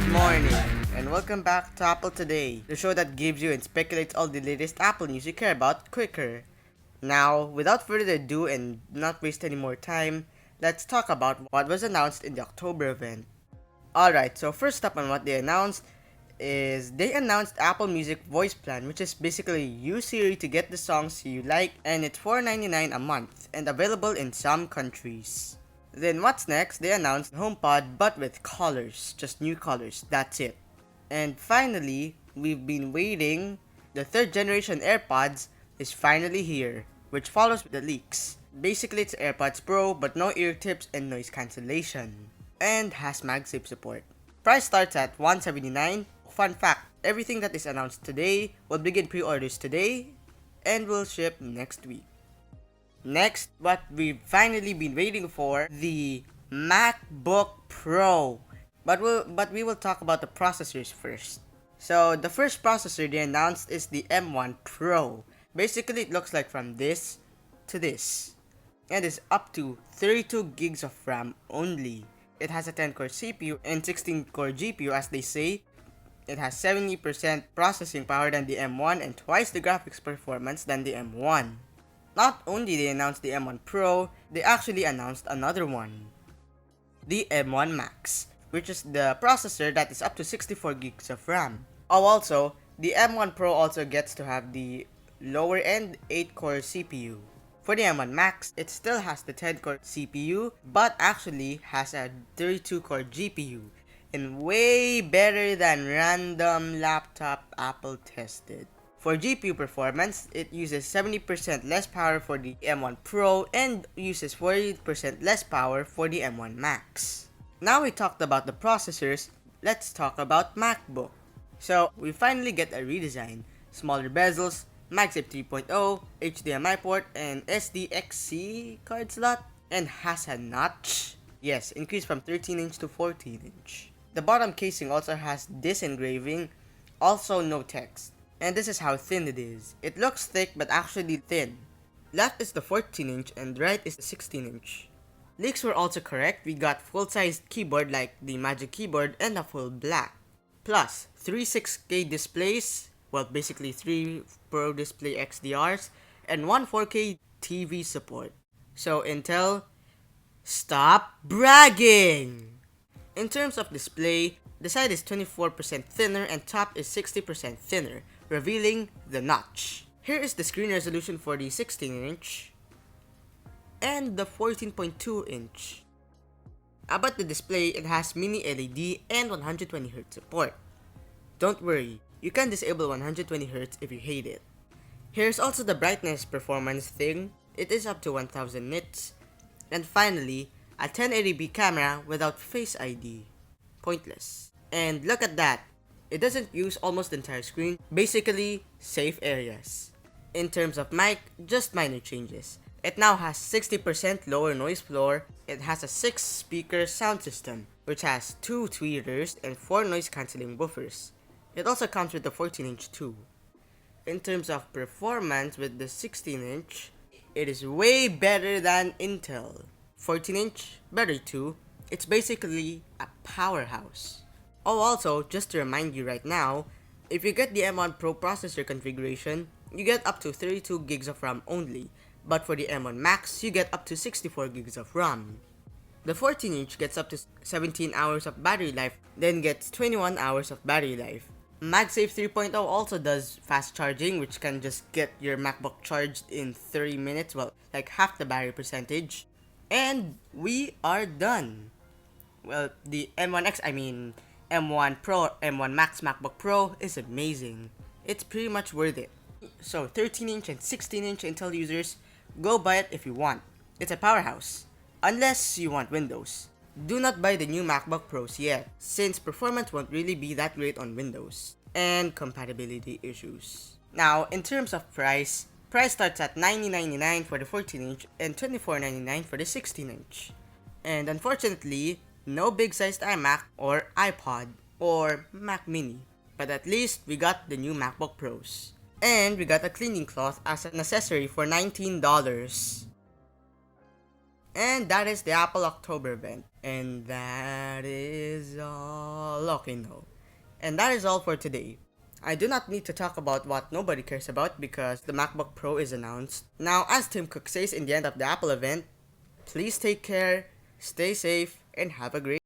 morning, and welcome back to Apple Today, the show that gives you and speculates all the latest Apple news you care about quicker. Now, without further ado and not waste any more time, let's talk about what was announced in the October event. Alright, so first up on what they announced is they announced Apple Music Voice Plan, which is basically use Siri to get the songs you like, and it's $4.99 a month and available in some countries. Then what's next? They announced HomePod but with colors, just new colors, that's it. And finally, we've been waiting, the third generation AirPods is finally here, which follows the leaks. Basically it's AirPods Pro but no ear tips and noise cancellation, and has MagSafe support. Price starts at $179. Fun fact, everything that is announced today will begin pre-orders today and will ship next week. Next, what we've finally been waiting for, the MacBook Pro. But we will talk about the processors first. So the first processor they announced is the M1 Pro. Basically it looks like from this to this, and is up to 32 gigs of RAM only. It has a 10-core CPU and 16-core GPU as they say. It has 70% processing power than the M1 and twice the graphics performance than the M1. Not only they announced the M1 Pro, they actually announced another one, the M1 Max, which is the processor that is up to 64 gigs of RAM. Oh, also, the M1 Pro also gets to have the lower end 8-core CPU. For the M1 Max, it still has the 10-core CPU, but actually has a 32-core GPU, and way better than random laptop Apple tested. For GPU performance, it uses 70% less power for the M1 Pro and uses 40% less power for the M1 Max. Now we talked about the processors, let's talk about MacBook. So we finally get a redesign, smaller bezels, MagSafe 3.0, HDMI port, and SDXC card slot, and has a notch. Yes, increased from 13-inch to 14-inch. The bottom casing also has this engraving, also no text. And this is how thin it is. It looks thick but actually thin. Left is the 14-inch and right is the 16-inch. Leaks were also correct. We got full-sized keyboard like the Magic Keyboard and a full black. Plus, 3 6K displays, well basically 3 Pro Display XDRs, and 1 4K TV support. So Intel, stop bragging! In terms of display, the side is 24% thinner and top is 60% thinner, revealing the notch. Here is the screen resolution for the 16-inch and the 14.2-inch. About the display, it has mini LED and 120Hz support. Don't worry, you can disable 120Hz if you hate it. Here's also the brightness performance thing. It is up to 1000 nits. And finally, a 1080p camera without Face ID. Pointless. And look at that. It doesn't use almost the entire screen, basically safe areas. In terms of mic, just minor changes. It now has 60% lower noise floor. It has a 6-speaker sound system, which has 2 tweeters and 4 noise cancelling buffers. It also comes with the 14-inch too. In terms of performance with the 16-inch, it is way better than Intel. 14-inch, better too. It's basically a powerhouse. Oh, also, just to remind you right now, if you get the M1 Pro processor configuration, you get up to 32 gigs of RAM only, but for the M1 Max, you get up to 64 gigs of RAM. The 14-inch gets up to 17 hours of battery life, then gets 21 hours of battery life. MagSafe 3.0 also does fast charging, which can just get your MacBook charged in 30 minutes, well, like half the battery percentage. And we are done. Well, the M1 Pro, M1 Max MacBook Pro is amazing. It's pretty much worth it. So 13-inch and 16-inch Intel users, go buy it if you want. It's a powerhouse. Unless you want Windows. Do not buy the new MacBook Pros yet, since performance won't really be that great on Windows, and compatibility issues. Now, in terms of price starts at $90.99 for the 14-inch and $24.99 for the 16-inch. And unfortunately, no big-sized iMac or iPod or Mac Mini. But at least we got the new MacBook Pros. And we got a cleaning cloth as an accessory for $19. And that is the Apple October event. And that is all. Okay, no. And that is all for today. I do not need to talk about what nobody cares about because the MacBook Pro is announced. Now, as Tim Cook says in the end of the Apple event, please take care, stay safe, and have a great